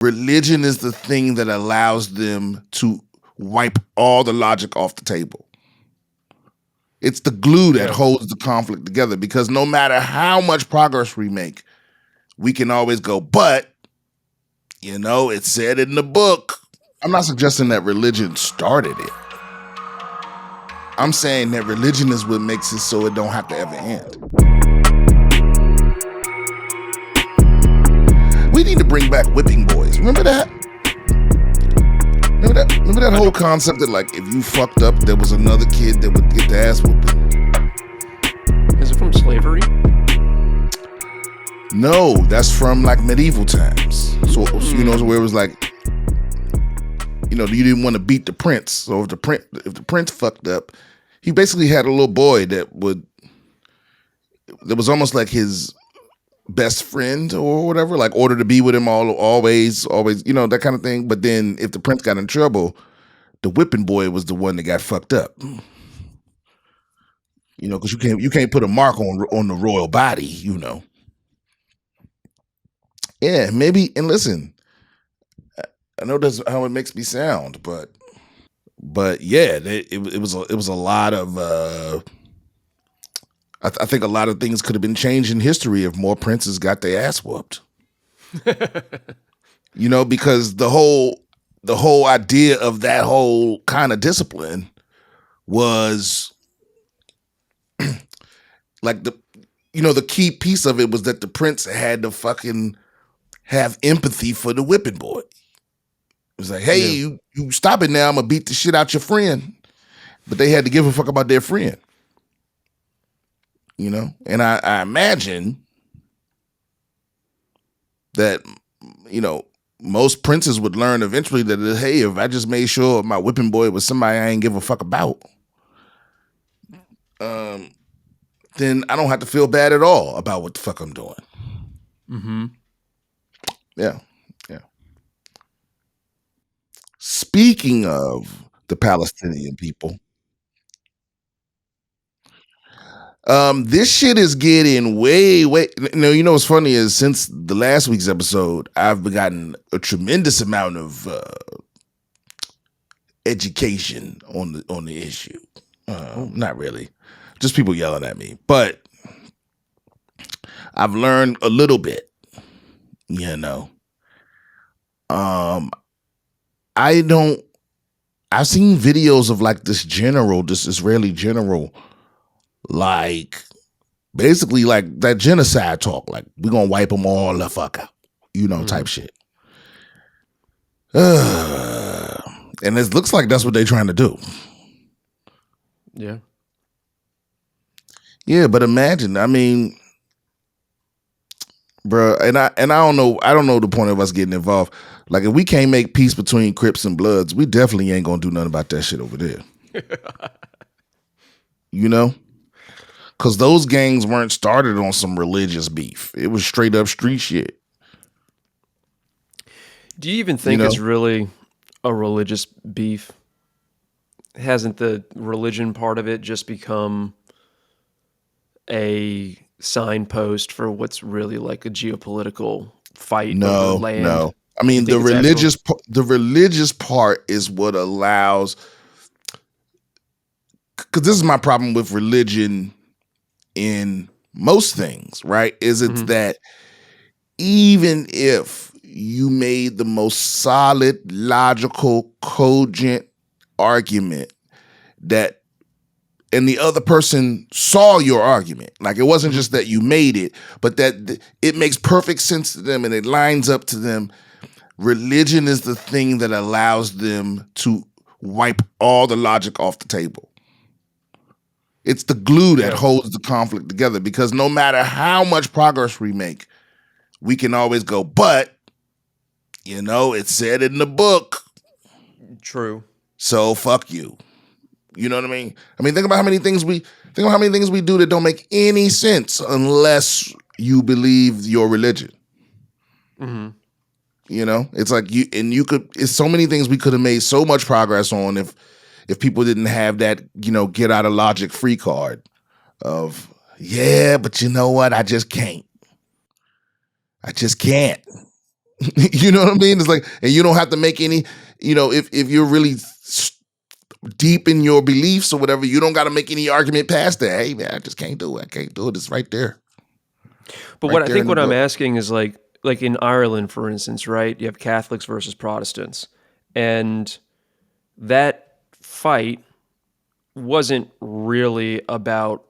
Religion is the thing that allows them to wipe all the logic off the table. It's the glue that holds the conflict together, because no matter how much progress we make, we can always go, but, it said in the book. I'm not suggesting that religion started it. I'm saying that religion is what makes it so it don't have to ever end. We need to bring back whipping boys. Remember that? Remember that whole concept that, like, if you fucked up, there was another kid that would get the ass whooping? Is it from slavery? No, that's from like medieval times. So where it was like, you didn't want to beat the prince. So if the prince fucked up, he basically had a little boy that was almost like his best friend or whatever, like ordered to be with him always, that kind of thing. But then if the prince got in trouble, the whipping boy was the one that got fucked up. Because you can't put a mark on the royal body, Yeah, maybe. And listen, I know that's how it makes me sound, but yeah, it was a lot of. I think a lot of things could have been changed in history if more princes got their ass whooped. Because the whole idea of that whole kind of discipline was like the key piece of it was that the prince had to fucking have empathy for the whipping boy. It was like, hey, you stop it now, I'm gonna beat the shit out your friend. But they had to give a fuck about their friend. And I imagine that, most princes would learn eventually that, hey, if I just made sure my whipping boy was somebody I ain't give a fuck about, then I don't have to feel bad at all about what the fuck I'm doing. Mm-hmm. Yeah. Speaking of the Palestinian people, this shit is getting way. What's funny is since the last week's episode, I've gotten a tremendous amount of education on the issue. Not really, just people yelling at me, but I've learned a little bit. I've seen videos of like this Israeli general, like basically like that genocide talk, like we're gonna wipe them all the fuck out, type shit. And it looks like that's what they're trying to do. Yeah. Yeah, but imagine, bro, and I don't know the point of us getting involved. Like, if we can't make peace between Crips and Bloods, we definitely ain't gonna do nothing about that shit over there. Because those gangs weren't started on some religious beef. It was straight up street shit. Do you even think it's really a religious beef? Hasn't the religion part of it just become a signpost for what's really like a geopolitical fight over land? No. The religious part is what allows, because this is my problem with religion in most things, right? It's that even if you made the most solid, logical, cogent argument and the other person saw your argument, like it wasn't just that you made it, but that it makes perfect sense to them and it lines up to them. Religion is the thing that allows them to wipe all the logic off the table. It's the glue that holds the conflict together, because no matter how much progress we make, we can always go, but, it said in the book. True. So fuck you. You know what I mean? Think about how many things we do that don't make any sense unless you believe your religion. Mm-hmm. It's like it's so many things we could have made so much progress on if people didn't have that, get out of logic free card of, yeah, but you know what? I just can't. You know what I mean? It's like, and you don't have to make any, if you're really deep in your beliefs or whatever, you don't got to make any argument past that. Hey man, I just can't do it. I can't do it. It's right there. But Right what I there in think the what I'm book. asking is like in Ireland, for instance, right? You have Catholics versus Protestants, and that fight wasn't really about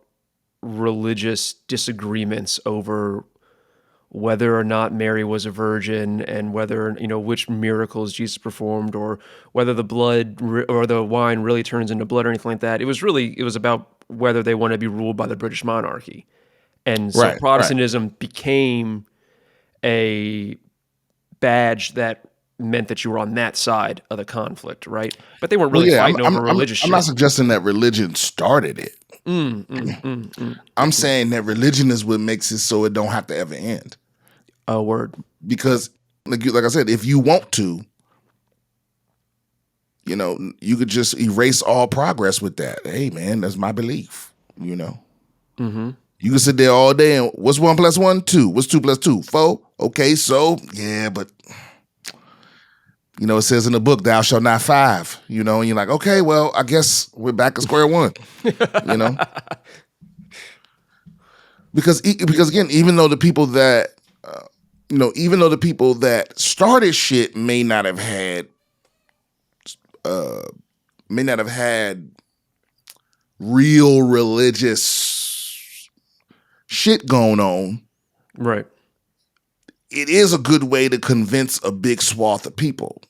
religious disagreements over whether or not Mary was a virgin and whether, which miracles Jesus performed or whether the blood or the wine really turns into blood or anything like that. It was about whether they want to be ruled by the British monarchy. And so Right, right. Protestantism became a badge that meant that you were on that side of the conflict, right? But they weren't Well, really yeah, fighting over religious I'm not shit. suggesting that religion started it. I'm saying that religion is what makes it so it don't have to ever end. A word. Because, like I said, if you want to, you could just erase all progress with that. Hey, man, that's my belief. Mm-hmm. You can sit there all day and what's 1 + 1? 2. What's 2 + 2? 4. Okay, so yeah, but it says in the book, thou shalt not 5. And you're like, okay, well, I guess we're back to square one. Because again, even though the people that started shit may not have had real religious shit going on, Right. it is a good way to convince a big swath of people.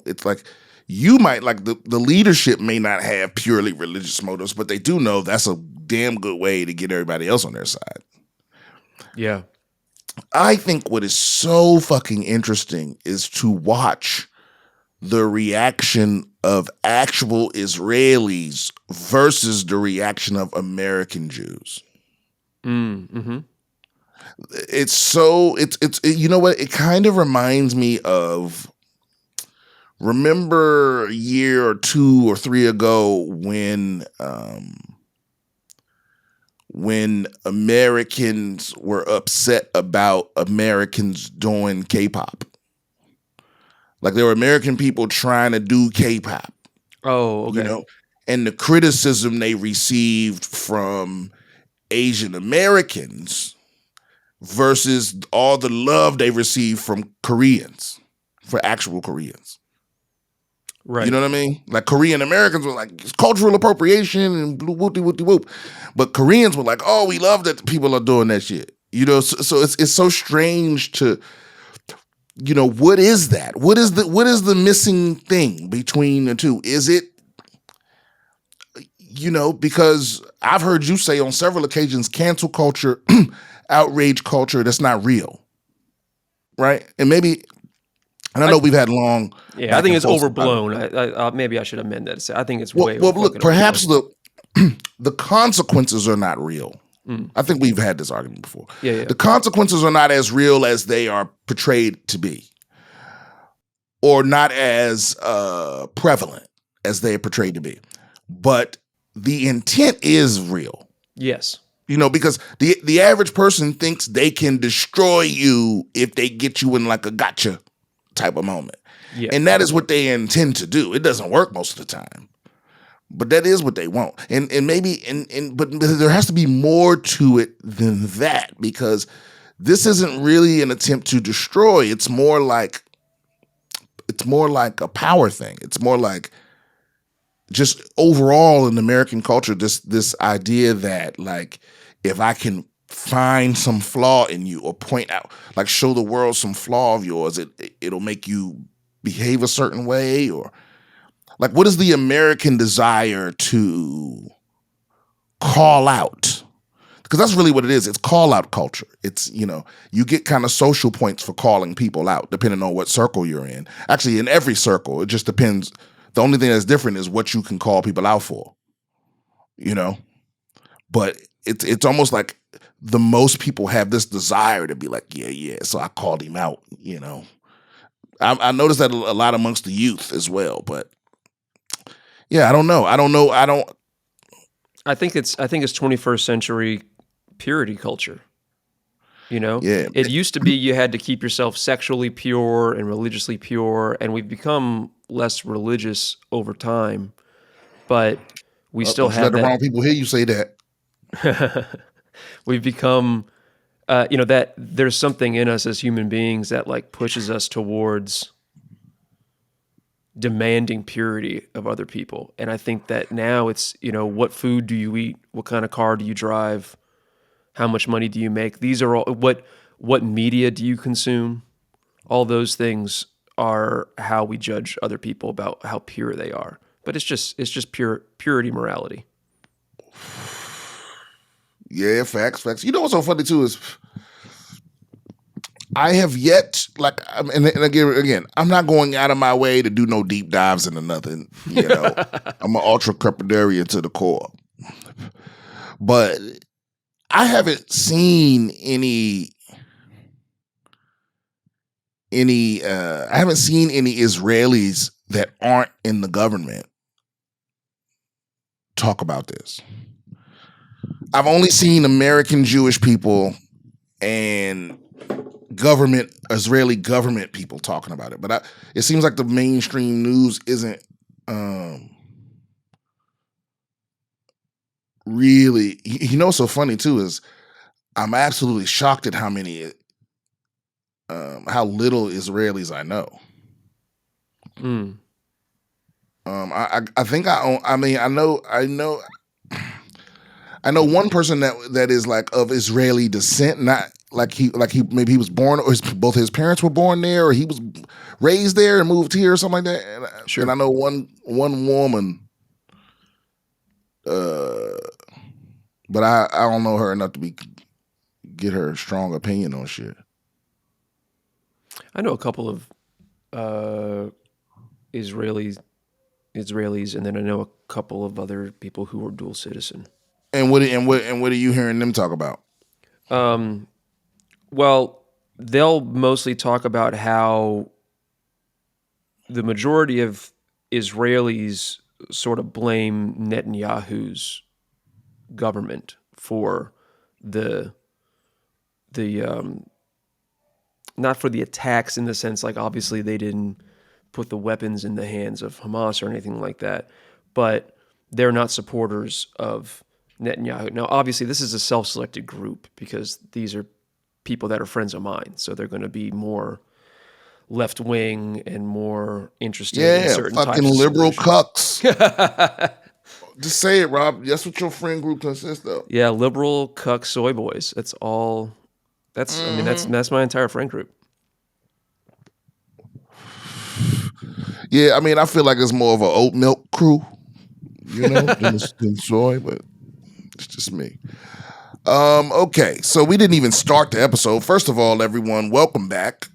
It's like you might like the leadership may not have purely religious motives, but they do know that's a damn good way to get everybody else on their side. Yeah. I think what is so fucking interesting is to watch the reaction of actual Israelis versus the reaction of American Jews. Mm-hmm. It's you know what? It kind of reminds me of, remember a year or 2 or 3 ago when Americans were upset about Americans doing K-pop. Like there were American people trying to do K-pop. Oh, okay. And the criticism they received from Asian Americans versus all the love they received from Koreans, for actual Koreans. Right. You know what I mean? Like Korean Americans were like, it's cultural appropriation and whoop-de-whoop-de-whoop. But Koreans were like, oh, we love that people are doing that shit. So it's so strange to, what is that? What is the missing thing between the two? Is it, because I've heard you say on several occasions, cancel culture, outrage culture, that's not real. Right? And maybe, and I know we've had long Yeah, I back think and it's forth about it. overblown. Maybe I should amend that. I think it's Well, way look, fucking perhaps overblown. the consequences are not real. I think we've had this argument before. Yeah. The consequences are not as real as they are portrayed to be, or not as prevalent as they are portrayed to be. But the intent is real. Yes. Because the average person thinks they can destroy you if they get you in like a gotcha type of moment. Yeah. And that is what they intend to do. It doesn't work most of the time, but that is what they want. And maybe, but there has to be more to it than that, because this isn't really an attempt to destroy. It's more like a power thing. It's more like just overall in American culture, this idea that like, if I can find some flaw in you or point out, like show the world some flaw of yours, it'll make you behave a certain way. Or like, what is the American desire to call out? Because that's really what it is. It's call out culture. It's, you get kind of social points for calling people out, depending on what circle you're in. Actually, in every circle, it just depends. The only thing that's different is what you can call people out for, but it's almost like the most people have this desire to be like, yeah, so I called him out, I noticed that a lot amongst the youth as well, but yeah, I don't know. I think it's 21st century purity culture. You know, Yeah. it used to be you had to keep yourself sexually pure and religiously pure, and we've become less religious over time, but we still Don't you let have the that. wrong people hear you say that. We've become, that there's something in us as human beings that like pushes us towards demanding purity of other people. And I think that now it's, what food do you eat? What kind of car do you drive? How much money do you make? These are all what media do you consume? All those things are how we judge other people about how pure they are. But it's just purity morality. Yeah, facts. You know what's so funny too is I have yet, like, and again, I'm not going out of my way to do no deep dives into nothing. I'm an ultra crepidarian to the core, but I haven't seen I haven't seen any Israelis that aren't in the government talk about this. I've only seen American Jewish people and Israeli government people talking about it, but it seems like the mainstream news isn't really. What's so funny too is I'm absolutely shocked at how little Israelis I know. I think I own. I mean, I know one person that is like of Israeli descent, not like he maybe he was born, or both his parents were born there, or he was raised there and moved here or something like that. Sure. And I know one woman, but I don't know her enough to get her strong opinion on shit. I know a couple of Israelis, and then I know a couple of other people who are dual citizen. And what are you hearing them talk about? Well, they'll mostly talk about how the majority of Israelis sort of blame Netanyahu's government for the not for the attacks in the sense, like, obviously they didn't put the weapons in the hands of Hamas or anything like that, but they're not supporters of Netanyahu. Now, obviously, this is a self-selected group because these are people that are friends of mine, so they're going to be more left-wing and more interested in certain types of fucking liberal solutions. cucks. Just say it, Rob. That's what your friend group consists of. Yeah, liberal cuck soy boys. That's all. I mean, that's my entire friend group. Yeah, I mean, I feel like it's more of an oat milk crew, than soy, but it's just me. Okay, so we didn't even start the episode. First of all, everyone, welcome back.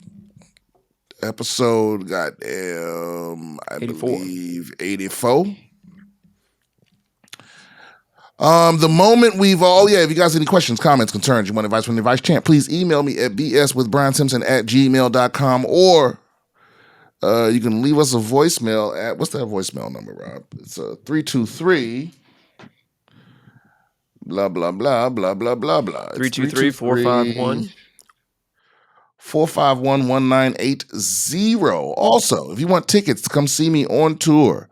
Episode, goddamn, I 84. believe 84. The moment if you guys have any questions, comments, concerns, you want advice from the advice champ, please email me at BSwithBrianSimpson@gmail.com, or you can leave us a voicemail at, what's that voicemail number, Rob? It's 323 blah blah blah blah blah blah blah. 323-451 451-1980. Also, if you want tickets to come see me on tour,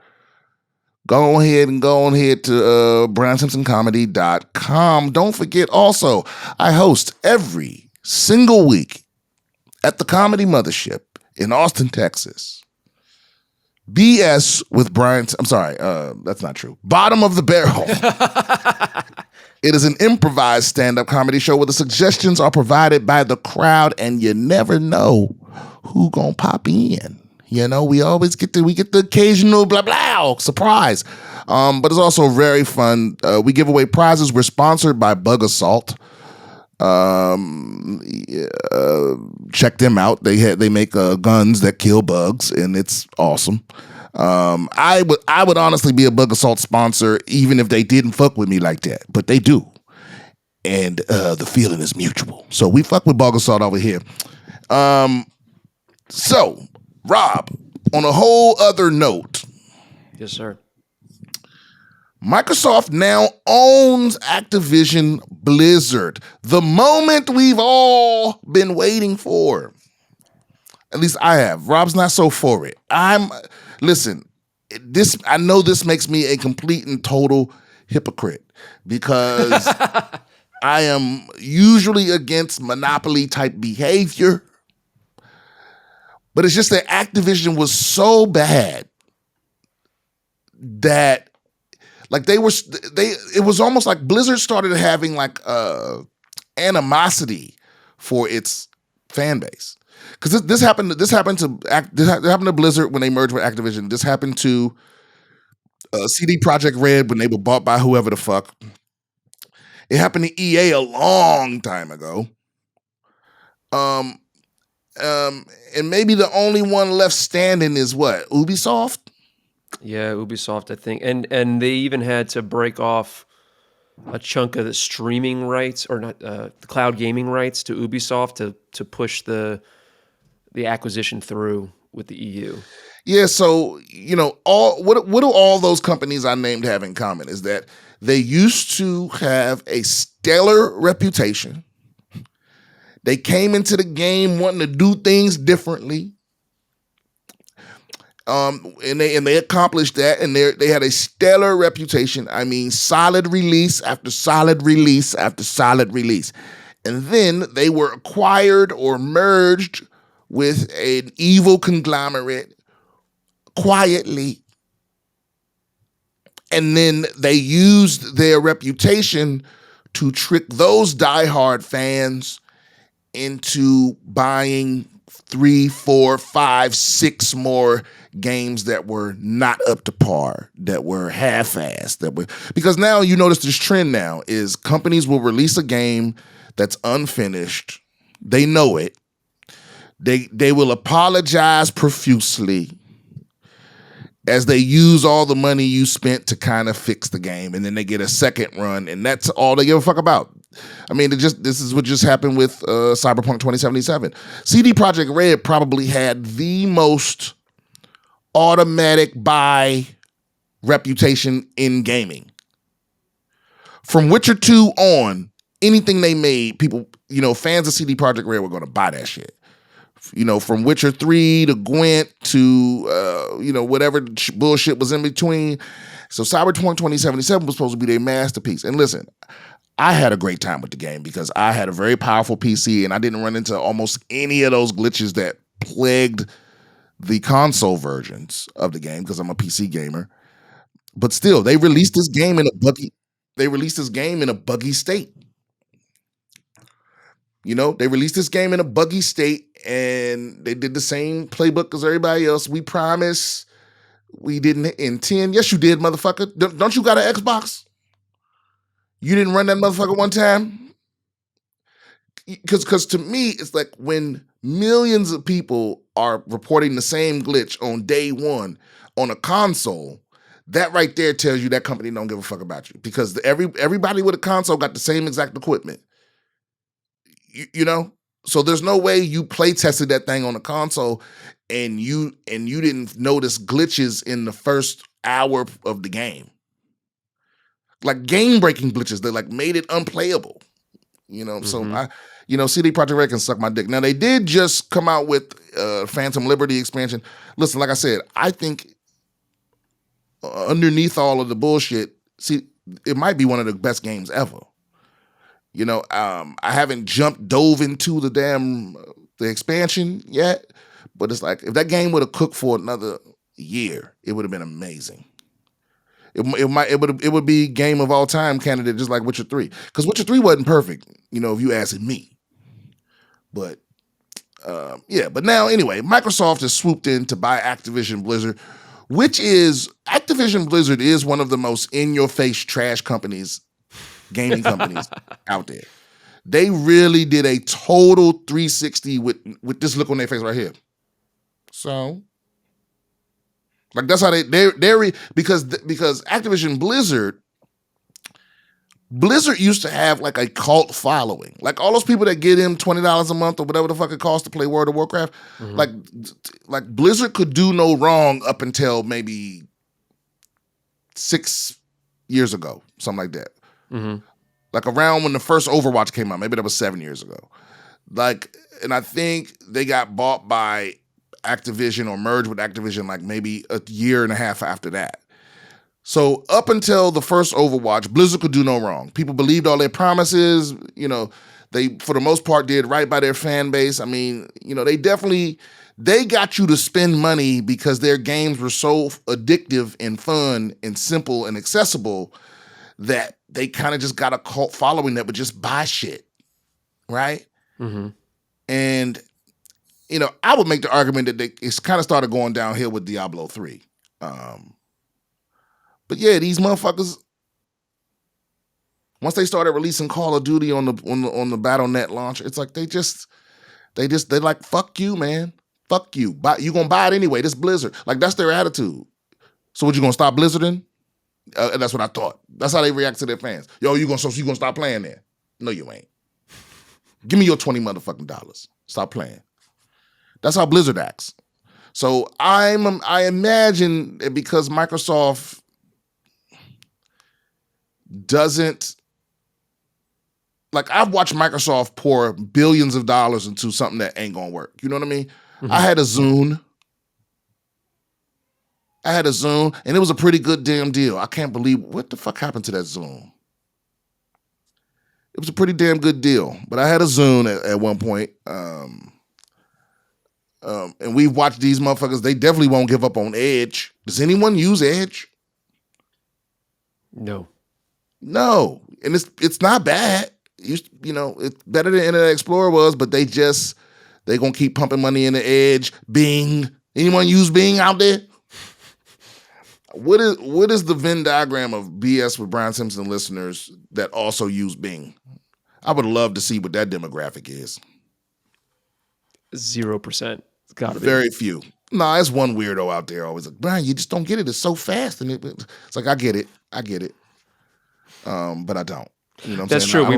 go ahead to BrianSimpsonComedy.com. Don't forget also, I host every single week at the Comedy Mothership in Austin, Texas. BS with Brian. I'm sorry, that's not true. Bottom of the Barrel. It is an improvised stand-up comedy show where the suggestions are provided by the crowd, and you never know who gonna pop in. We always get the occasional blah blah surprise. But it's also very fun. We give away prizes. We're sponsored by Bug Assault. Check them out. They make guns that kill bugs, and it's awesome. I would honestly be a Bug Assault sponsor even if they didn't fuck with me like that, but they do, and the feeling is mutual. So we fuck with Bug Assault over here. So Rob, on a whole other note, Yes, sir. Microsoft now owns Activision Blizzard. The moment we've all been waiting for. At least I have. Rob's not so for it. Listen, I know this makes me a complete and total hypocrite because I am usually against monopoly type behavior. But it's just that Activision was so bad that it was almost like Blizzard started having like animosity for its fan base. Because this happened to Blizzard when they merged with Activision. This happened to CD Projekt Red when they were bought by whoever the fuck. It happened to EA a long time ago. And maybe the only one left standing is what? Ubisoft? Yeah, Ubisoft, I think. And they even had to break off a chunk of the streaming rights, or not, the cloud gaming rights to Ubisoft to push the acquisition through with the EU. Yeah, so what do all those companies I named have in common is that they used to have a stellar reputation. They came into the game wanting to do things differently. And they accomplished that, and they had a stellar reputation. I mean, solid release after solid release after solid release. And then they were acquired or merged with an evil conglomerate quietly. And then they used their reputation to trick those diehard fans into buying 3, 4, 5, 6 more games that were not up to par, that were half-assed, because now you notice this trend now is companies will release a game that's unfinished. They know it. They will apologize profusely as they use all the money you spent to kind of fix the game, and then they get a second run, and that's all they give a fuck about. I mean, this is what just happened with Cyberpunk 2077. CD Projekt Red probably had the most automatic buy reputation in gaming. From Witcher 2 on, anything they made, people, fans of CD Projekt Red were going to buy that shit. From Witcher 3 to Gwent to, whatever bullshit was in between. So Cyberpunk 2077 was supposed to be their masterpiece. And listen, I had a great time with the game because I had a very powerful PC and I didn't run into almost any of those glitches that plagued the console versions of the game because I'm a PC gamer. But still, they released this game in a buggy state. They released this game in a buggy state and they did the same playbook as everybody else. We promise we didn't intend. Yes, you did, motherfucker. Don't you got an Xbox? You didn't run that motherfucker one time? Because to me, it's like when millions of people are reporting the same glitch on day one on a console, that right there tells you that company don't give a fuck about you because everybody with a console got the same exact equipment. So there's no way you play tested that thing on a console and you didn't notice glitches in the first hour of the game. Like game-breaking glitches that like made it unplayable. So CD Projekt Red can suck my dick. Now they did just come out with Phantom Liberty expansion. Listen, like I said, I think underneath all of the bullshit, it might be one of the best games ever. I haven't dove into the expansion yet, but it's like if that game would have cooked for another year, it would have been amazing. It would be game of all time candidate just like Witcher 3. Because Witcher 3 wasn't perfect, if you ask me. But but now anyway, Microsoft has swooped in to buy Activision Blizzard, Activision Blizzard is one of the most in-your-face trash gaming companies out there. They really did a total 360 with this look on their face right here. So like that's how they're because Activision Blizzard used to have like a cult following. Like all those people that get him $20 a month or whatever the fuck it costs to play World of Warcraft. Mm-hmm. Like Blizzard could do no wrong up until maybe 6 years ago, something like that. Mm-hmm. Like around when the first Overwatch came out, maybe that was 7 years ago. Like, and I think they got bought by Activision or merged with Activision like maybe a year and a half after that. So up until the first Overwatch, Blizzard could do no wrong. People believed all their promises. You know, they, for the most part, did right by their fan base. I mean, you know, they got you to spend money because their games were so addictive and fun and simple and accessible that they kind of just got a cult following that would just buy shit, right? Mm-hmm. And, you know, I would make the argument that it's kind of started going downhill with Diablo 3. But yeah, these motherfuckers, once they started releasing Call of Duty on the BattleNet launcher, it's like they're like, fuck you, man. Fuck you. You gonna buy it anyway. This Blizzard. Like, that's their attitude. So what, you gonna stop Blizzarding? And that's what I thought. That's how they react to their fans. Yo, you gonna stop playing there? No, you ain't. Give me your $20 motherfucking dollars. Stop playing. That's how Blizzard acts. So I imagine that because Microsoft doesn't, like, I've watched Microsoft pour billions of dollars into something that ain't gonna work. You know what I mean? Mm-hmm. I had a Zune, and it was a pretty good damn deal. I can't believe, what the fuck happened to that Zune? It was a pretty damn good deal. But I had a Zune at one point. And we've watched these motherfuckers, they definitely won't give up on Edge. Does anyone use Edge? No. And it's not bad. You know, it's better than Internet Explorer was, but they gonna keep pumping money into Edge. Bing. Anyone use Bing out there? What is the Venn diagram of BS with Brian Simpson listeners that also use Bing? I would love to see what that demographic is. 0%. It's gotta be. Very few. Nah, it's one weirdo out there always like, Brian, you just don't get it. It's so fast. And it's like, I get it. But I don't. You know what I'm That's saying? true.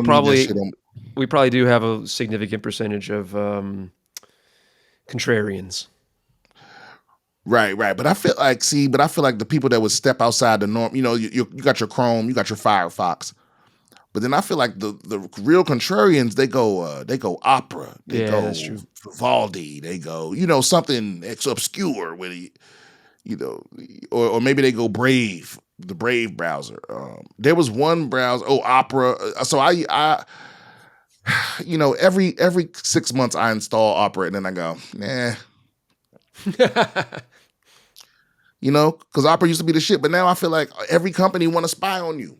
We probably do have a significant percentage of contrarians. Right. But I feel like the people that would step outside the norm, you know, you got your Chrome, you got your Firefox. But then I feel like the real contrarians, they go opera, they go that's true. Vivaldi, they go, you know, something obscure with, you know, or maybe they go Brave, the Brave browser. There was one browser, Opera. So I you know, every 6 months I install Opera and then I go, nah. You know, because Opera used to be the shit, but now I feel like every company want to spy on you.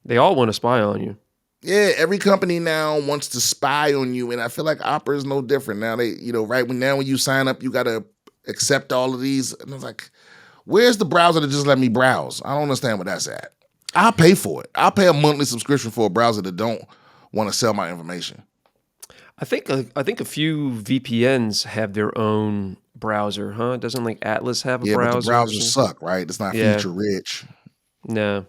They all want to spy on you. Yeah, every company now wants to spy on you, and I feel like Opera is no different. Now they, you know, when you sign up, you got to accept all of these. And it's like, where's the browser to just let me browse? I don't understand where that's at. I'll pay for it. I'll pay a monthly subscription for a browser that don't want to sell my information. I think a few VPNs have their own browser, huh? Doesn't like Atlas have a browser? Yeah, but the browsers suck, right? It's not feature rich. No.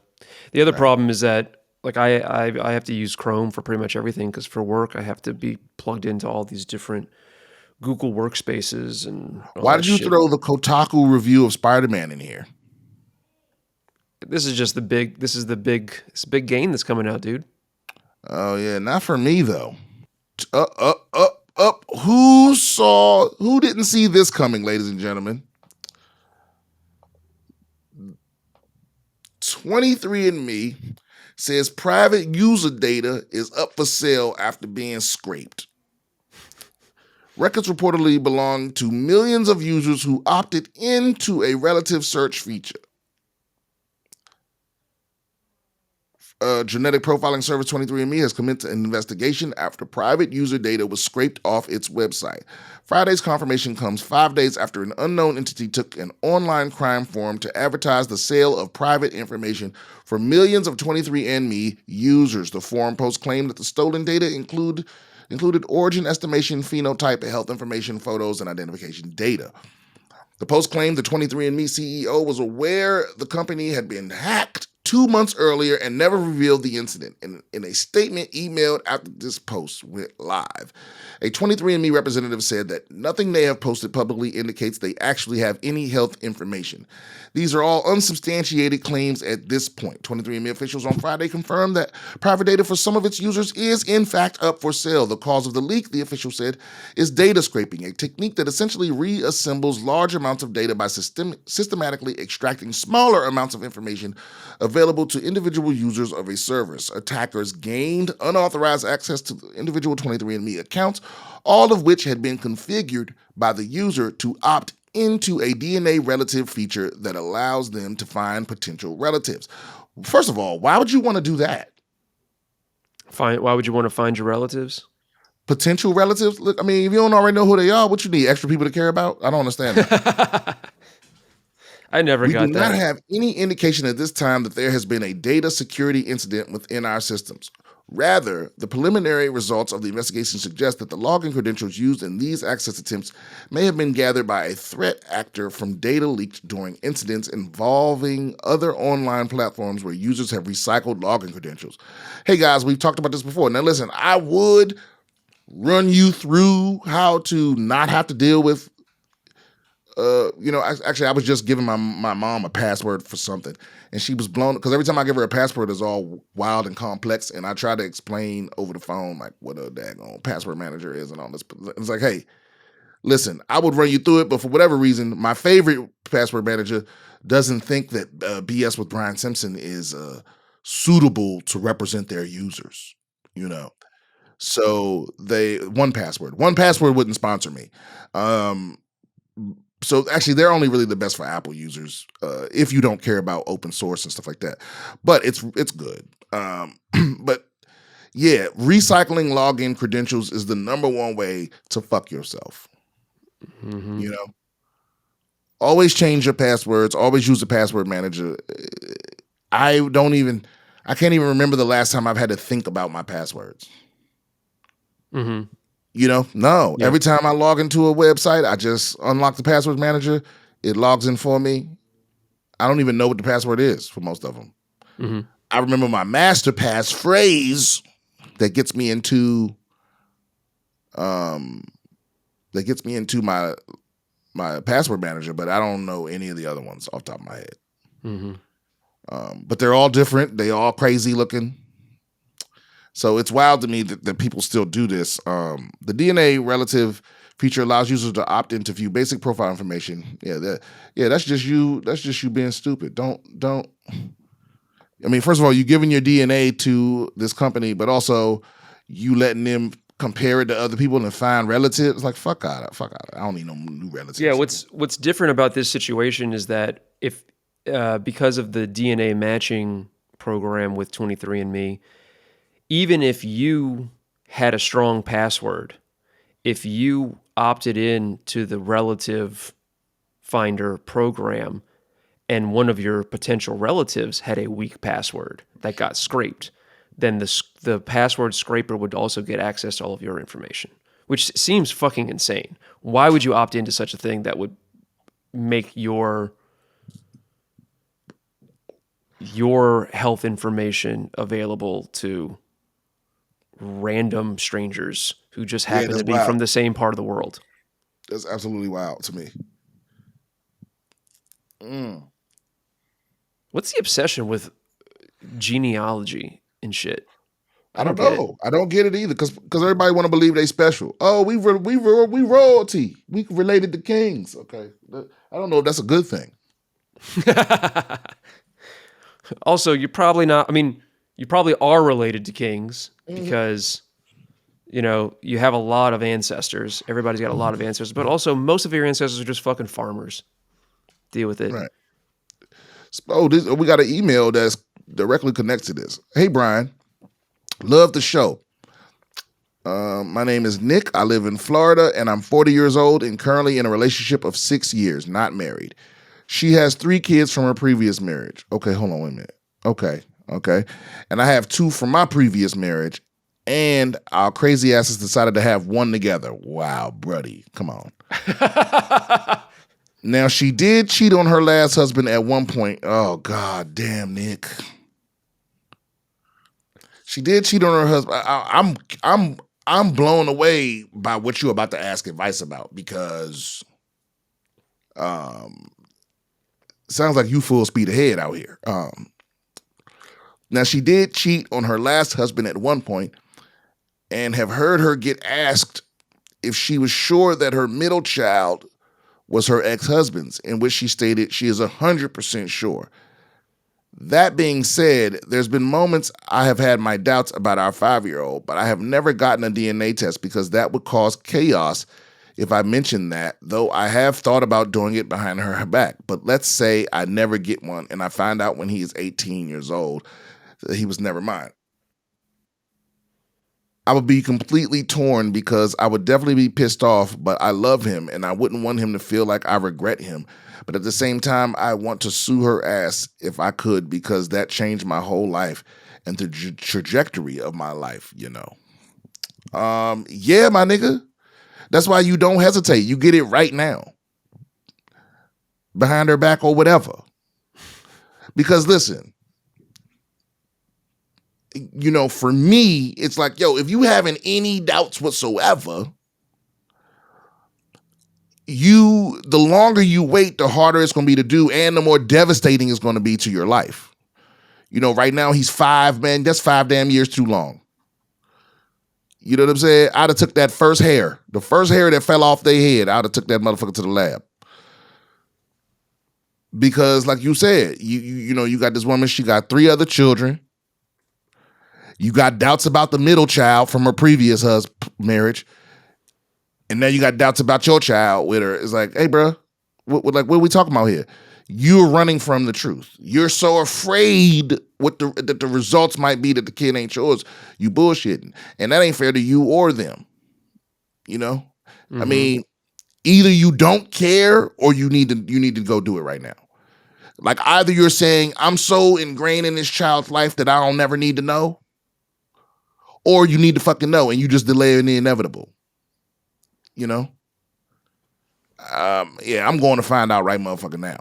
The other problem is that, like, I have to use Chrome for pretty much everything because for work I have to be plugged into all these different Google workspaces and all Why that did you shit. throw the Kotaku review of Spider-Man in here? This is just the big game that's coming out, dude. Oh yeah, not for me though. Who didn't see this coming, ladies and gentlemen? 23andMe says private user data is up for sale after being scraped. Records reportedly belong to millions of users who opted into a relative search feature. Genetic profiling service 23andMe has commenced an investigation after private user data was scraped off its website. Friday's confirmation comes 5 days after an unknown entity took an online crime forum to advertise the sale of private information for millions of 23andMe users. The forum post claimed that the stolen data included origin estimation, phenotype, health information, photos, and identification data. The post claimed the 23andMe CEO was aware the company had been hacked 2 months earlier and never revealed the incident. In a statement emailed after this post went live, a 23andMe representative said that nothing they have posted publicly indicates they actually have any health information. These are all unsubstantiated claims at this point. 23andMe officials on Friday confirmed that private data for some of its users is in fact up for sale. The cause of the leak, the official said, is data scraping, a technique that essentially reassembles large amounts of data by systematically extracting smaller amounts of information available to individual users of a service. Attackers gained unauthorized access to the individual 23andMe accounts, all of which had been configured by the user to opt into a DNA relative feature that allows them to find potential relatives. First of all, why would you want to do that? Why would you want to find your relatives? Potential relatives? Look, I mean, if you don't already know who they are, what you need? Extra people to care about? I don't understand that. I never got that. We do not have any indication at this time that there has been a data security incident within our systems. Rather, the preliminary results of the investigation suggest that the login credentials used in these access attempts may have been gathered by a threat actor from data leaked during incidents involving other online platforms where users have recycled login credentials. Hey guys, we've talked about this before. Now listen, I would run you through how to not have to deal with actually, I was just giving my mom a password for something, and she was blown because every time I give her a password, it's all wild and complex, and I try to explain over the phone like what a daggone password manager is and all this. It's like, hey, listen, I would run you through it, but for whatever reason, my favorite password manager doesn't think that BS with Brian Simpson is suitable to represent their users. So one password wouldn't sponsor me. So actually, they're only really the best for Apple users if you don't care about open source and stuff like that. But it's good. But yeah, recycling login credentials is the number one way to fuck yourself. Mm-hmm. Always change your passwords. Always use a password manager. I can't even remember the last time I've had to think about my passwords. Mm-hmm. No. Yeah. Every time I log into a website, I just unlock the password manager. It logs in for me. I don't even know what the password is for most of them. Mm-hmm. I remember my master pass phrase that gets me into my password manager, but I don't know any of the other ones off the top of my head. Mm-hmm. But they're all different. They all crazy looking. So it's wild to me that people still do this. The DNA relative feature allows users to opt in to view basic profile information. That's just you. That's just you being stupid. Don't. I mean, first of all, you giving your DNA to this company, but also you letting them compare it to other people and find relatives. Like fuck out. I don't need no new relatives. Yeah. What's different about this situation is that if because of the DNA matching program with 23andMe. Even if you had a strong password, if you opted in to the relative finder program and one of your potential relatives had a weak password that got scraped, then the password scraper would also get access to all of your information, which seems fucking insane. Why would you opt into such a thing that would make your health information available to random strangers who just happen to be from the same part of the world? That's absolutely wild to me. What's the obsession with genealogy and shit? I don't know. I don't get it either because everybody want to believe they special. Oh, we royalty. We related to kings. Okay, I don't know if that's a good thing. Also, you're probably not. I mean, you probably are related to kings because, you have a lot of ancestors. Everybody's got a lot of ancestors, but also most of your ancestors are just fucking farmers. Deal with it. Right. We got an email that's directly connected to this. Hey, Brian. Love the show. My name is Nick. I live in Florida, and I'm 40 years old and currently in a relationship of 6 years, not married. She has 3 kids from her previous marriage. Okay, hold on, wait a minute. Okay. And I have 2 from my previous marriage, and our crazy asses decided to have 1 together. Wow, buddy, come on. Now, she did cheat on her last husband at one point. Oh, God damn, Nick. She did cheat on her husband. I'm blown away by what you're about to ask advice about, because sounds like you full speed ahead out here. Now, she did cheat on her last husband at one point, and have heard her get asked if she was sure that her middle child was her ex-husband's, in which she stated she is 100% sure. That being said, there's been moments I have had my doubts about our 5-year-old, but I have never gotten a DNA test because that would cause chaos if I mentioned that, though I have thought about doing it behind her back. But let's say I never get one and I find out when he is 18 years old that he was never mine. I would be completely torn because I would definitely be pissed off, but I love him and I wouldn't want him to feel like I regret him. But at the same time, I want to sue her ass if I could, because that changed my whole life and the trajectory of my life, you know. Yeah, my nigga. That's why you don't hesitate. You get it right now. Behind her back or whatever. Because listen, you know, for me, it's like, yo, if you having any doubts whatsoever, the longer you wait, the harder it's going to be to do, and the more devastating it's going to be to your life. You know, right now he's 5, man. That's 5 damn years too long. You know what I'm saying? I'd have took that first hair, the first hair that fell off their head, I'd have took that motherfucker to the lab. Because like you said, you know, you got this woman, she got 3 other children. You got doubts about the middle child from her previous marriage. And now you got doubts about your child with her. It's like, hey, bro, what are we talking about here? You're running from the truth. You're so afraid that the results might be that the kid ain't yours. You bullshitting. And that ain't fair to you or them. You know? Mm-hmm. I mean, either you don't care or you need to go do it right now. Like, either you're saying, I'm so ingrained in this child's life that I don't never need to know, or you need to fucking know and you just delaying the inevitable. You know? Yeah, I'm going to find out right motherfucker now.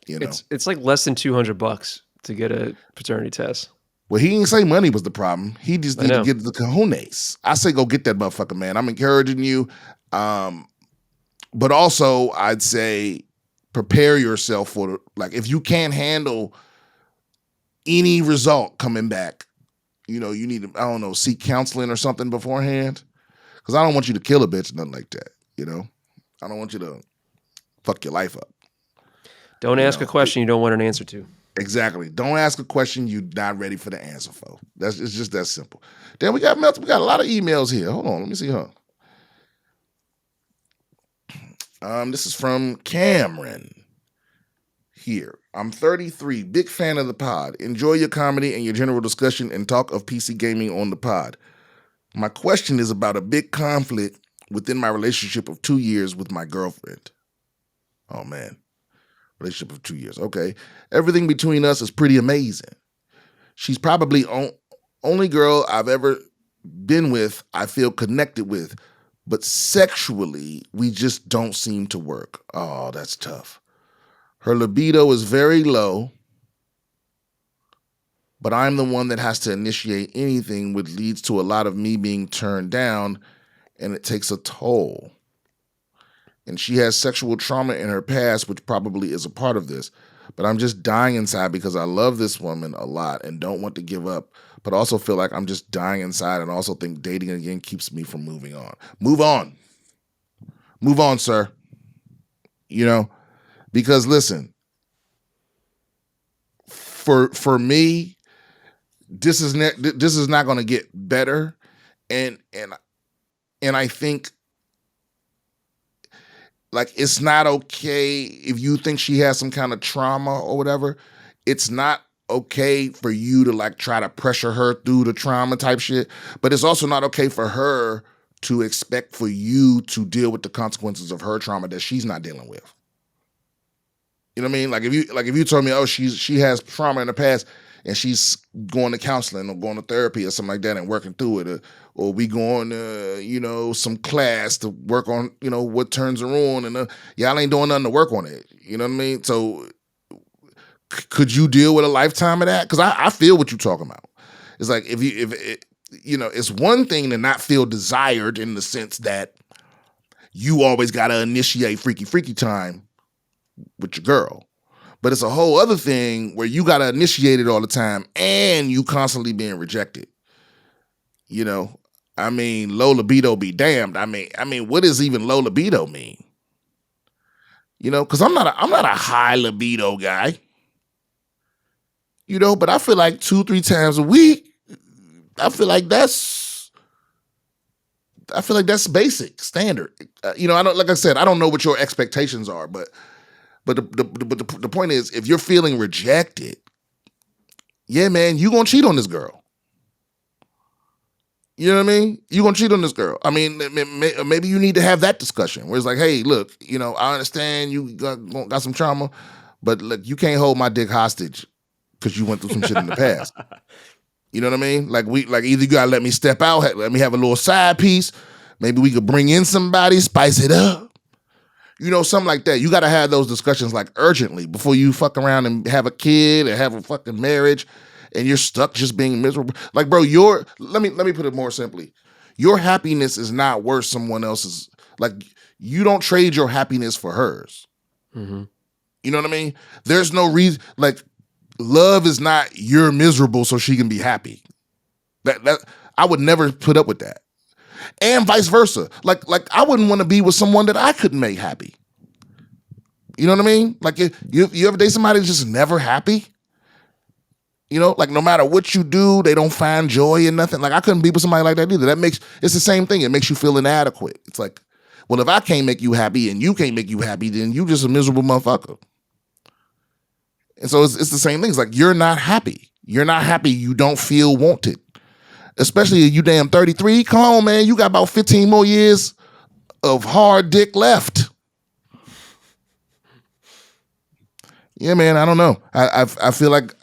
You know? It's like less than $200 to get a paternity test. Well, he didn't say money was the problem. He just needed to get the cojones. I say go get that motherfucker, man. I'm encouraging you. But also, I'd say prepare yourself for, like, if you can't handle any result coming back, you know, you need to, I don't know, seek counseling or something beforehand. Because I don't want you to kill a bitch, nothing like that, you know? I don't want you to fuck your life up. Don't ask a question you don't want an answer to. Exactly. Don't ask a question you're not ready for the answer for. It's just that simple. Then we got a lot of emails here. Hold on, let me see, this is from Cameron here. I'm 33, big fan of the pod. Enjoy your comedy and your general discussion and talk of PC gaming on the pod. My question is about a big conflict within my relationship of 2 years with my girlfriend. Oh, man. Relationship of 2 years. Okay. Everything between us is pretty amazing. She's probably only girl I've ever been with I feel connected with, but sexually, we just don't seem to work. Oh, that's tough. Her libido is very low, but I'm the one that has to initiate anything, which leads to a lot of me being turned down, and it takes a toll. And she has sexual trauma in her past, which probably is a part of this. But I'm just dying inside because I love this woman a lot and don't want to give up, but also feel like I'm just dying inside and also think dating again keeps me from moving on. Move on. Move on, sir. You know, because listen, for me, this is not going to get better, and I think, like, it's not okay if you think she has some kind of trauma or whatever. It's not okay for you to, like, try to pressure her through the trauma type shit, but it's also not okay for her to expect for you to deal with the consequences of her trauma that she's not dealing with. You know what I mean? Like if you told me, oh, she has trauma in the past and she's going to counseling or going to therapy or something like that and working through it, or we going to, you know, some class to work on, you know, what turns her on, and y'all ain't doing nothing to work on it. You know what I mean? So could you deal with a lifetime of that? Because I feel what you're talking about. It's like if it's one thing to not feel desired in the sense that you always got to initiate freaky time with your girl. But it's a whole other thing where you got to initiate it all the time and you constantly being rejected. I mean, low libido be damned. I mean, what does even low libido mean? Because I'm not a high libido guy. But I feel like 2-3 times a week, I feel like that's basic, standard. I don't, like I said, I don't know what your expectations are, but the point is, if you're feeling rejected, yeah, man, you gonna cheat on this girl. You know what I mean? You gonna cheat on this girl. I mean, maybe you need to have that discussion where it's like, hey, look, I understand you got some trauma, but look, you can't hold my dick hostage because you went through some shit in the past. You know what I mean? Like either you gotta let me step out, let me have a little side piece. Maybe we could bring in somebody, spice it up. Something like that. You gotta have those discussions like urgently before you fuck around and have a kid or have a fucking marriage and you're stuck just being miserable. Like, bro, let me put it more simply. Your happiness is not worth someone else's. Like, you don't trade your happiness for hers. Mm-hmm. You know what I mean? There's no reason. Like, love is not you're miserable so she can be happy. That I would never put up with that. And vice versa. Like I wouldn't want to be with someone that I couldn't make happy. You know what I mean? Like, you ever date somebody that's just never happy? Like no matter what you do, they don't find joy in nothing. Like, I couldn't be with somebody like that either. It's the same thing. It makes you feel inadequate. It's like, well, if I can't make you happy and you can't make you happy, then you just a miserable motherfucker. And so it's the same thing. It's like, you're not happy. You're not happy. You don't feel wanted. Especially if you damn 33. Come on, man. You got about 15 more years of hard dick left. Yeah, man, I don't know. I feel like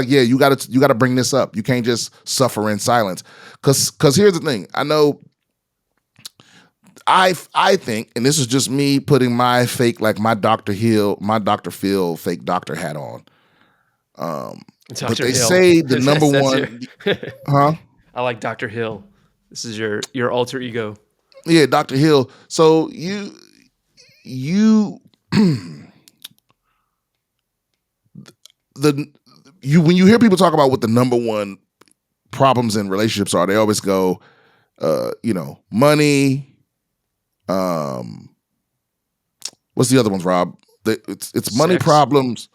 yeah, you gotta bring this up. You can't just suffer in silence. Cause here's the thing. I know I think, and this is just me putting my fake, like my Dr. Phil fake doctor hat on. But they say the number one, huh? I like Dr. Hill. This is your alter ego. Yeah, Dr. Hill. So you when you hear people talk about what the number one problems in relationships are, they always go, money. What's the other ones, Rob? It's money problems.